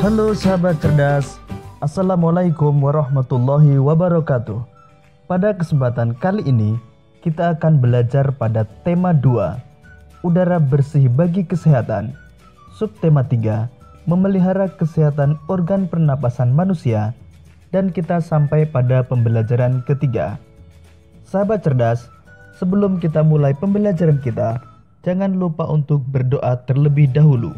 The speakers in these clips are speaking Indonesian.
Halo sahabat cerdas, Assalamualaikum warahmatullahi wabarakatuh. Pada kesempatan kali ini, kita akan belajar pada tema 2, udara bersih bagi kesehatan. Subtema 3, memelihara kesehatan organ pernapasan manusia. Dan kita sampai pada pembelajaran ketiga. Sahabat cerdas, sebelum kita mulai pembelajaran kita, jangan lupa untuk berdoa terlebih dahulu.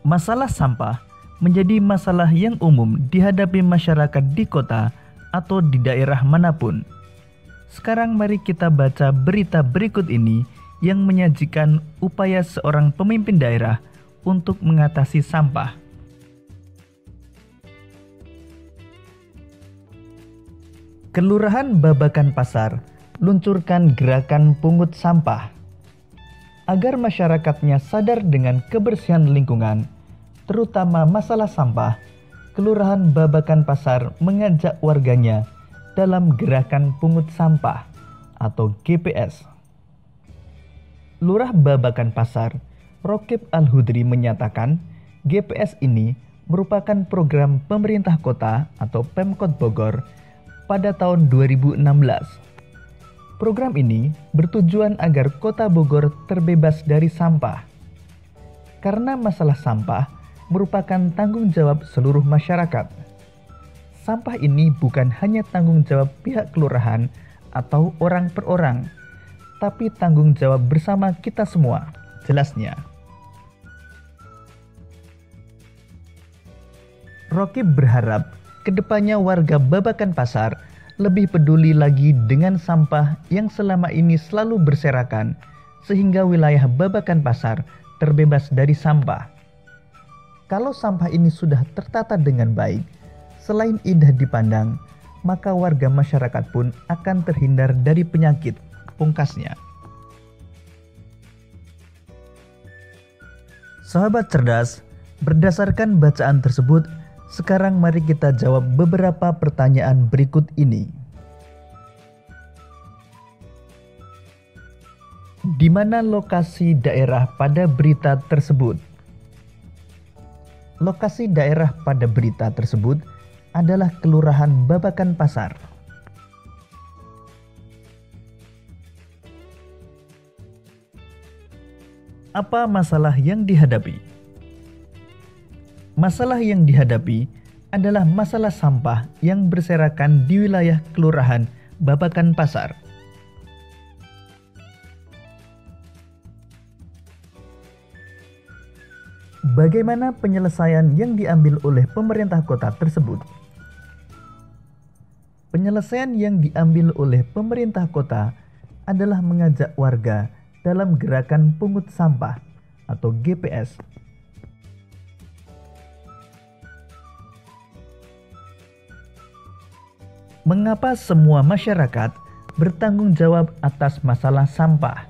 Masalah sampah menjadi masalah yang umum dihadapi masyarakat di kota atau di daerah manapun. Sekarang mari kita baca berita berikut ini yang menyajikan upaya seorang pemimpin daerah untuk mengatasi sampah. Kelurahan Babakan Pasar luncurkan gerakan pungut sampah. Agar masyarakatnya sadar dengan kebersihan lingkungan, terutama masalah sampah, Kelurahan Babakan Pasar mengajak warganya dalam gerakan pungut sampah atau GPS. Lurah Babakan Pasar, Rokib Al-Hudri menyatakan, GPS ini merupakan program pemerintah kota atau Pemkot Bogor pada tahun 2016. Program ini bertujuan agar Kota Bogor terbebas dari sampah. Karena masalah sampah merupakan tanggung jawab seluruh masyarakat. Sampah ini bukan hanya tanggung jawab pihak kelurahan atau orang per orang, tapi tanggung jawab bersama kita semua, jelasnya. Rokib berharap kedepannya warga Babakan Pasar lebih peduli lagi dengan sampah yang selama ini selalu berserakan, sehingga wilayah Babakan Pasar terbebas dari sampah. Kalau sampah ini sudah tertata dengan baik, selain indah dipandang, maka warga masyarakat pun akan terhindar dari penyakit, pungkasnya. Sahabat cerdas, berdasarkan bacaan tersebut, sekarang mari kita jawab beberapa pertanyaan berikut ini. Di mana lokasi daerah pada berita tersebut? Lokasi daerah pada berita tersebut adalah Kelurahan Babakan Pasar. Apa masalah yang dihadapi? Masalah yang dihadapi adalah masalah sampah yang berserakan di wilayah Kelurahan Babakan Pasar. Bagaimana penyelesaian yang diambil oleh pemerintah kota tersebut? Penyelesaian yang diambil oleh pemerintah kota adalah mengajak warga dalam gerakan pungut sampah atau GPS. Mengapa semua masyarakat bertanggung jawab atas masalah sampah?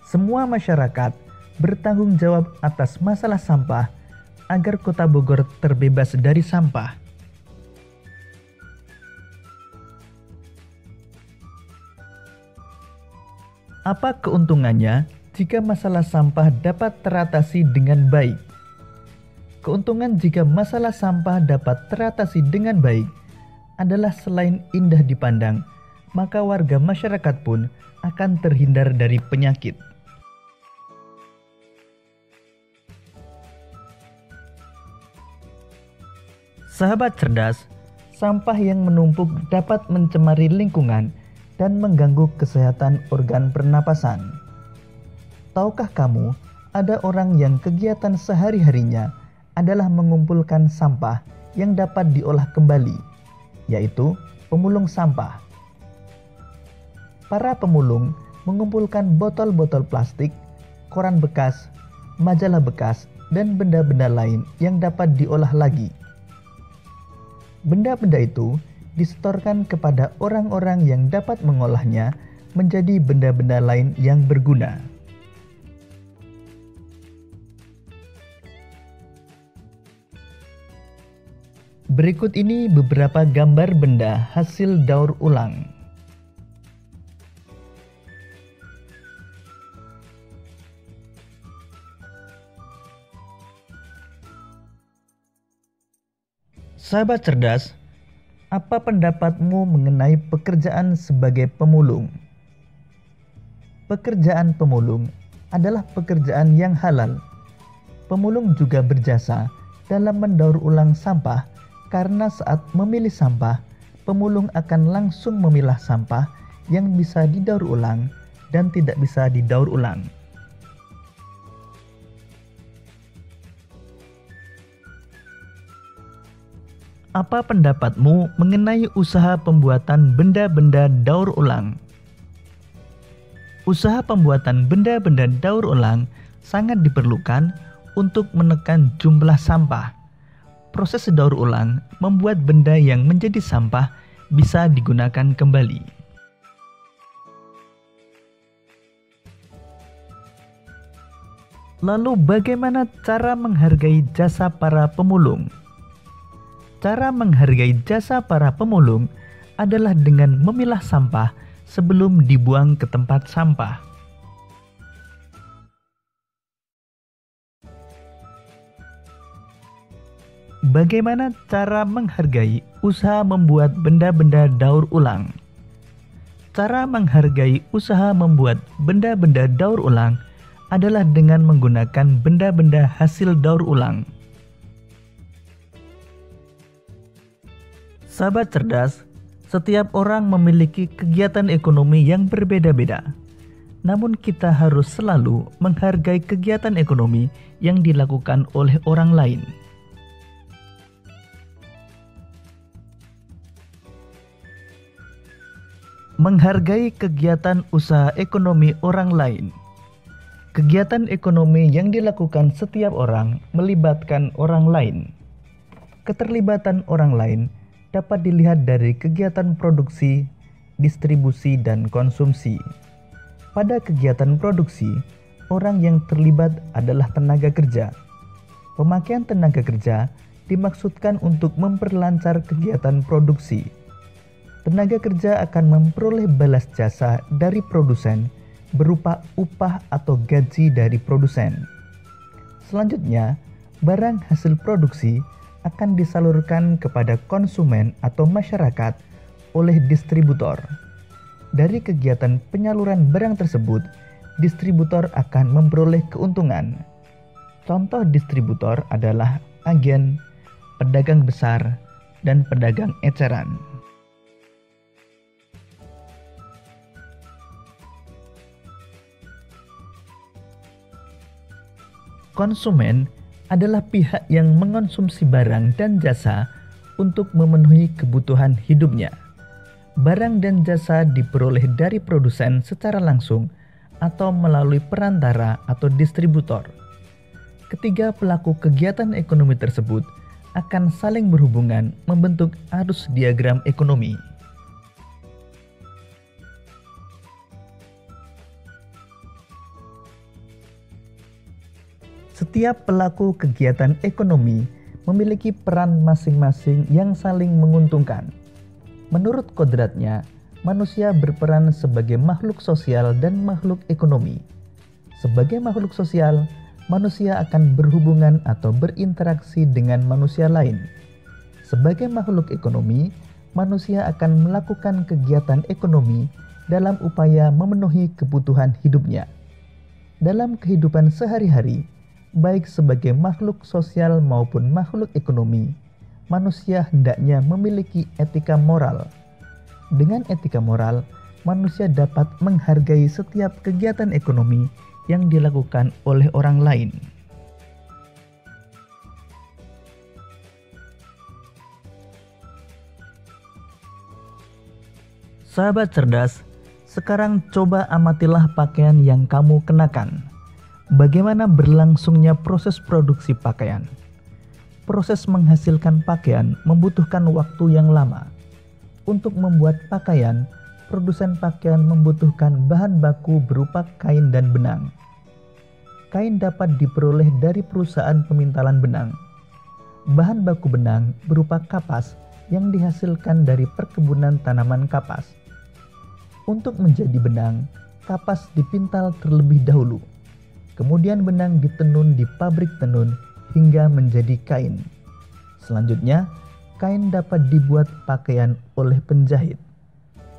Semua masyarakat bertanggung jawab atas masalah sampah agar Kota Bogor terbebas dari sampah. Apa keuntungannya jika masalah sampah dapat teratasi dengan baik? Keuntungan jika masalah sampah dapat teratasi dengan baik adalah selain indah dipandang, maka warga masyarakat pun akan terhindar dari penyakit. Sahabat cerdas, sampah yang menumpuk dapat mencemari lingkungan dan mengganggu kesehatan organ pernapasan. Tahukah kamu, ada orang yang kegiatan sehari-harinya adalah mengumpulkan sampah yang dapat diolah kembali, yaitu pemulung sampah. Para pemulung mengumpulkan botol-botol plastik, koran bekas, majalah bekas, dan benda-benda lain yang dapat diolah lagi. Benda-benda itu disetorkan kepada orang-orang yang dapat mengolahnya menjadi benda-benda lain yang berguna. Berikut ini beberapa gambar benda hasil daur ulang. Sahabat cerdas, apa pendapatmu mengenai pekerjaan sebagai pemulung? Pekerjaan pemulung adalah pekerjaan yang halal. Pemulung juga berjasa dalam mendaur ulang sampah karena saat memilih sampah, pemulung akan langsung memilah sampah yang bisa didaur ulang dan tidak bisa didaur ulang. Apa pendapatmu mengenai usaha pembuatan benda-benda daur ulang? Usaha pembuatan benda-benda daur ulang sangat diperlukan untuk menekan jumlah sampah. Proses daur ulang membuat benda yang menjadi sampah bisa digunakan kembali. Lalu bagaimana cara menghargai jasa para pemulung? Cara menghargai jasa para pemulung adalah dengan memilah sampah sebelum dibuang ke tempat sampah. Bagaimana cara menghargai usaha membuat benda-benda daur ulang? Cara menghargai usaha membuat benda-benda daur ulang adalah dengan menggunakan benda-benda hasil daur ulang. Sahabat cerdas, setiap orang memiliki kegiatan ekonomi yang berbeda-beda. Namun kita harus selalu menghargai kegiatan ekonomi yang dilakukan oleh orang lain. Menghargai kegiatan usaha ekonomi orang lain. Kegiatan ekonomi yang dilakukan setiap orang melibatkan orang lain. Keterlibatan orang lain dapat dilihat dari kegiatan produksi, distribusi, dan konsumsi. Pada kegiatan produksi, orang yang terlibat adalah tenaga kerja. Pemakaian tenaga kerja dimaksudkan untuk memperlancar kegiatan produksi. Tenaga kerja akan memperoleh balas jasa dari produsen berupa upah atau gaji dari produsen. Selanjutnya, barang hasil produksi akan disalurkan kepada konsumen atau masyarakat oleh distributor. Dari kegiatan penyaluran barang tersebut, distributor akan memperoleh keuntungan. Contoh distributor adalah agen, pedagang besar, dan pedagang eceran. Konsumen adalah pihak yang mengonsumsi barang dan jasa untuk memenuhi kebutuhan hidupnya. Barang dan jasa diperoleh dari produsen secara langsung atau melalui perantara atau distributor. Ketiga pelaku kegiatan ekonomi tersebut akan saling berhubungan membentuk arus diagram ekonomi. Setiap pelaku kegiatan ekonomi memiliki peran masing-masing yang saling menguntungkan. Menurut kodratnya, manusia berperan sebagai makhluk sosial dan makhluk ekonomi. Sebagai makhluk sosial, manusia akan berhubungan atau berinteraksi dengan manusia lain. Sebagai makhluk ekonomi, manusia akan melakukan kegiatan ekonomi dalam upaya memenuhi kebutuhan hidupnya. Dalam kehidupan sehari-hari, baik sebagai makhluk sosial maupun makhluk ekonomi, manusia hendaknya memiliki etika moral. Dengan etika moral, manusia dapat menghargai setiap kegiatan ekonomi yang dilakukan oleh orang lain. Sahabat cerdas, sekarang coba amatilah pakaian yang kamu kenakan. Bagaimana berlangsungnya proses produksi pakaian? Proses menghasilkan pakaian membutuhkan waktu yang lama. Untuk membuat pakaian, produsen pakaian membutuhkan bahan baku berupa kain dan benang. Kain dapat diperoleh dari perusahaan pemintalan benang. Bahan baku benang berupa kapas yang dihasilkan dari perkebunan tanaman kapas. Untuk menjadi benang, kapas dipintal terlebih dahulu. Kemudian benang ditenun di pabrik tenun hingga menjadi kain. Selanjutnya, kain dapat dibuat pakaian oleh penjahit.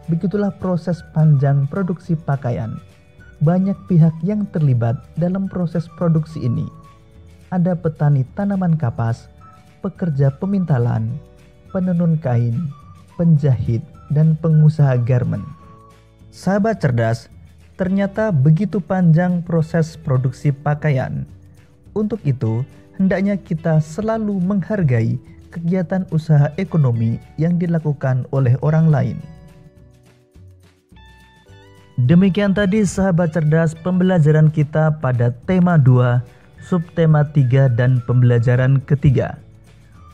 Begitulah proses panjang produksi pakaian. Banyak pihak yang terlibat dalam proses produksi ini. Ada petani tanaman kapas, pekerja pemintalan, penenun kain, penjahit, dan pengusaha garmen. Sahabat cerdas, ternyata begitu panjang proses produksi pakaian. Untuk itu, hendaknya kita selalu menghargai kegiatan usaha ekonomi yang dilakukan oleh orang lain. Demikian tadi sahabat cerdas pembelajaran kita pada tema 2, subtema 3 dan pembelajaran ketiga.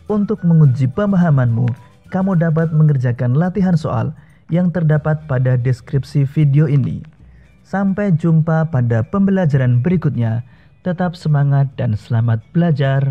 Untuk menguji pemahamanmu, kamu dapat mengerjakan latihan soal yang terdapat pada deskripsi video ini. Sampai jumpa pada pembelajaran berikutnya. Tetap semangat dan selamat belajar.